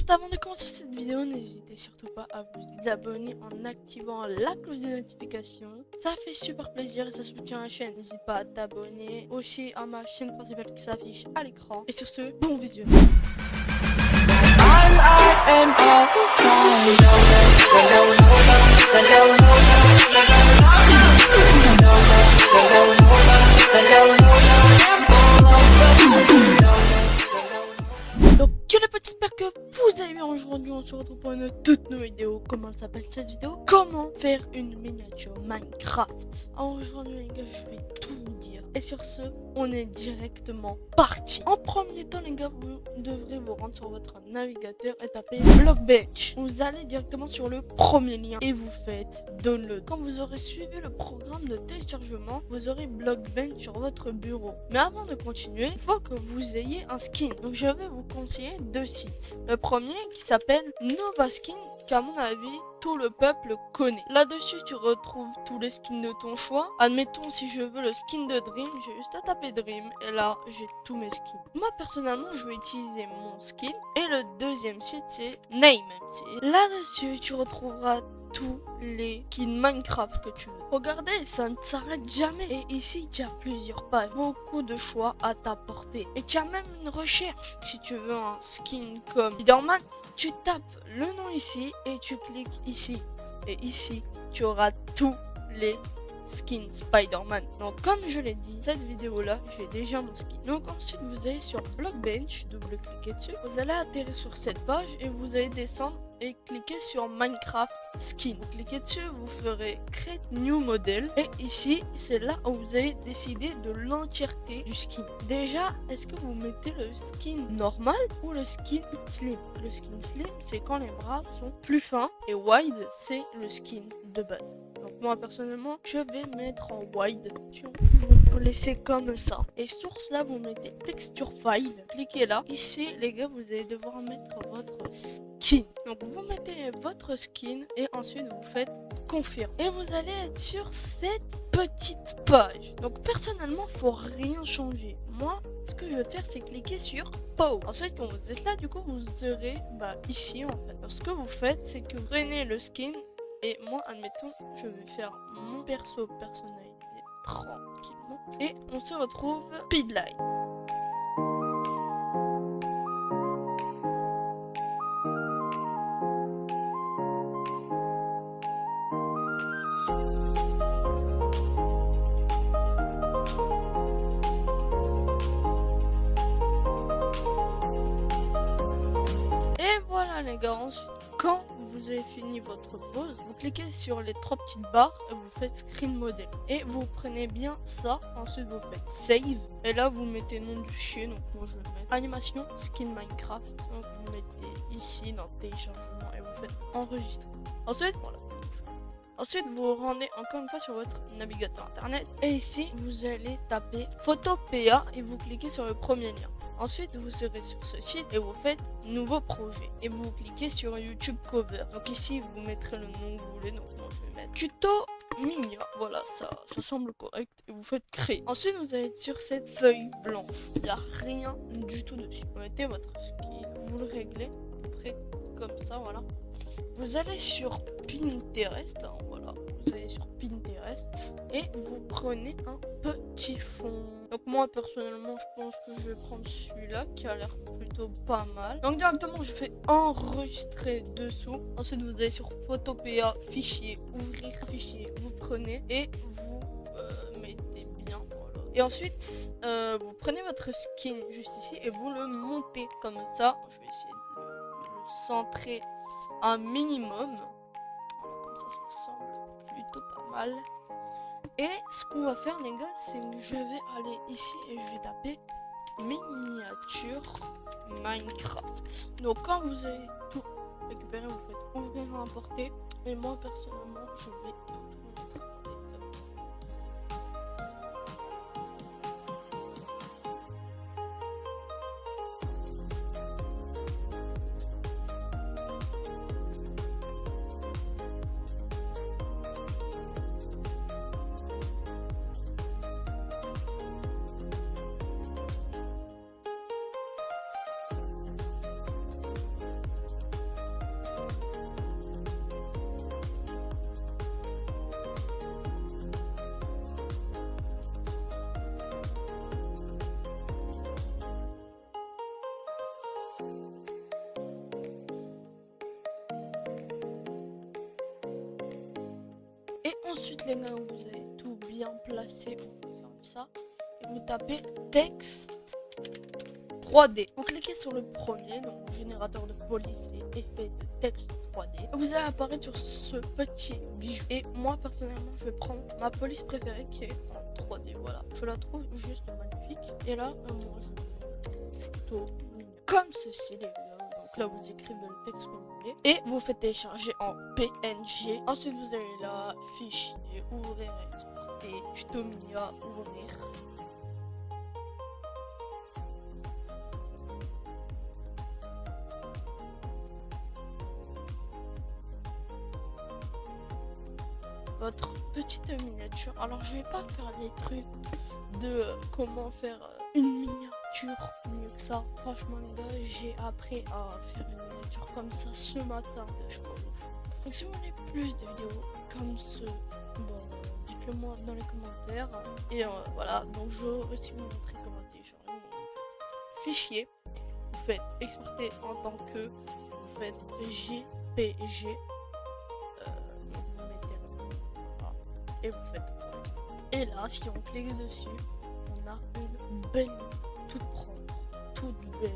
Juste avant de commencer cette vidéo, n'hésitez surtout pas à vous abonner en activant la cloche de notification. Ça fait super plaisir et ça soutient la chaîne. N'hésite pas à t'abonner aussi à ma chaîne principale qui s'affiche à l'écran. Et sur ce, bon visionnage. Donc les petits, j'espère que vous allez bien. Aujourd'hui on se retrouve pour une toute nouvelle vidéo. Comment s'appelle cette vidéo? Comment faire une miniature Minecraft. Alors aujourd'hui les gars, je vais tout vous dire. Et sur ce, on est directement parti. En premier temps les gars, vous devrez vous rendre sur votre navigateur et taper Blockbench. Vous allez directement sur le premier lien et vous faites download. Quand vous aurez suivi le programme de téléchargement, vous aurez Blockbench sur votre bureau. Mais avant de continuer, il faut que vous ayez un skin. Donc je vais vous conseiller deux sites. Le premier qui s'appelle Novaskin, qu'à mon avis tout le peuple connaît. Là-dessus tu retrouves tous les skins de ton choix. Admettons, si je veux le skin de Dream, j'ai juste à taper Dream et là j'ai tous mes skins. Moi personnellement je vais utiliser mon skin. Et le deuxième site c'est NameMC. Là-dessus tu retrouveras tous les skins Minecraft que tu veux. Regardez, ça ne s'arrête jamais. Et ici, tu as plusieurs pages. Beaucoup de choix à ta portée. Et tu as même une recherche. Si tu veux un skin comme Spider-Man, tu tapes le nom ici et tu cliques ici. Et ici, tu auras tous les skins Spider-Man. Donc comme je l'ai dit, cette vidéo là j'ai déjà mon skin. Donc ensuite vous allez sur Blockbench, double-cliquez dessus, vous allez atterrir sur cette page et vous allez descendre et cliquer sur Minecraft Skin. Vous cliquez dessus, vous ferez Create New Model et ici c'est là où vous allez décider de l'entièreté du skin. Déjà, est-ce que vous mettez le skin normal ou le skin slim? Le skin slim c'est quand les bras sont plus fins et wide c'est le skin de base. Donc moi personnellement je vais mettre en wide. Vous laissez comme ça. Et source là vous mettez texture file. Cliquez là. Ici les gars vous allez devoir mettre votre skin. Donc vous mettez votre skin et ensuite vous faites confirme. Et vous allez être sur cette petite page. Donc personnellement faut rien changer. Moi ce que je vais faire c'est cliquer sur pause. Ensuite quand vous êtes là du coup vous serez ici en fait. Alors, ce que vous faites c'est que vous prenez le skin. Et moi, admettons, je vais faire mon perso personnalisé tranquillement. Et on se retrouve speedline. Et voilà les gars, ensuite, quand vous avez fini votre pause, vous cliquez sur les trois petites barres et vous faites screen model. Et vous prenez bien ça, ensuite vous faites save. Et là vous mettez nom du fichier, donc moi je vais mettre animation skin Minecraft. Donc vous mettez ici dans téléchargement et vous faites enregistrer. Ensuite, voilà. Ensuite, vous vous rendez encore une fois sur votre navigateur internet. Et ici, vous allez taper Photopea et vous cliquez sur le premier lien. Ensuite, vous serez sur ce site et vous faites nouveau projet. Et vous cliquez sur YouTube Cover. Donc ici, vous mettrez le nom que vous voulez. Donc moi, je vais mettre Tuto Minia. Voilà, ça semble correct. Et vous faites créer. Ensuite, vous allez être sur cette feuille blanche. Il n'y a rien du tout dessus. Vous mettez votre skin. Vous le réglez à peu près comme ça, voilà. Vous allez sur Pinterest, hein, voilà, vous allez sur Pinterest et vous prenez un petit fond. Donc moi personnellement je pense que je vais prendre celui-là qui a l'air plutôt pas mal. Donc directement je fais enregistrer dessous. Ensuite vous allez sur Photopea, fichier, ouvrir fichier, vous prenez et vous mettez bien, voilà. Et ensuite vous prenez votre skin juste ici et vous le montez comme ça. Je vais essayer de le centrer un minimum. Voilà, comme ça semble plutôt pas mal. Et ce qu'on va faire les gars, c'est que je vais aller ici et je vais taper miniature Minecraft. Donc quand vous avez tout récupéré, vous faites ouvrir et importer. Et moi personnellement je vais tout montrer. Ensuite les gars, vous avez tout bien placé, on ferme ça. Et vous tapez texte 3D. Vous cliquez sur le premier, donc générateur de police et effet de texte 3D. Vous allez apparaître sur ce petit bijou. Et moi personnellement, je vais prendre ma police préférée qui est en 3D. Voilà, je la trouve juste magnifique. Et là, moi je suis plutôt mignon. Comme ceci les gars. Donc là, vous écrivez le texte que vous voulez. Et vous faites télécharger en PNG. Ensuite, vous allez là, fichier, ouvrir, exporter, tuto Mia, ouvrir. Votre petite miniature. Alors je vais pas faire les trucs de comment faire une miniature mieux que ça. Franchement les gars, j'ai appris à faire une miniature comme ça ce matin. Je suis pas ouf. Donc si vous voulez plus de vidéos comme ce, bon, dites-le moi dans les commentaires. Et voilà, donc je vais aussi vous montrer comment télécharger. Vous faites fichier, vous faites exporter en tant que, vous faites JPG. Et vous faites. Et là, si on clique dessus, on a une belle, toute propre, toute belle.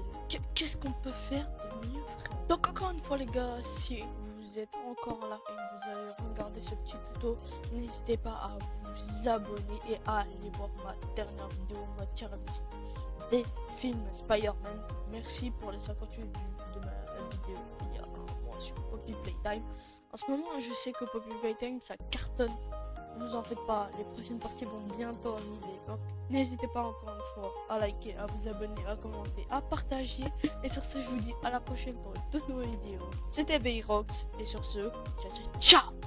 Qu'est-ce qu'on peut faire de mieux, frère? Donc encore une fois les gars, si vous êtes encore là et que vous allez regarder ce petit tuto, n'hésitez pas à vous abonner et à aller voir ma dernière vidéo, ma tier list des films Spider-Man. Merci pour les 58 vues de ma vidéo il y a un mois sur Poppy Playtime. En ce moment, je sais que Poppy Playtime, ça cartonne. Vous en faites pas, les prochaines parties vont bientôt arriver. Donc n'hésitez pas encore une fois à liker, à vous abonner, à commenter, à partager. Et sur ce, je vous dis à la prochaine pour une toute nouvelle vidéo. C'était Veyrox et sur ce, ciao ciao ciao.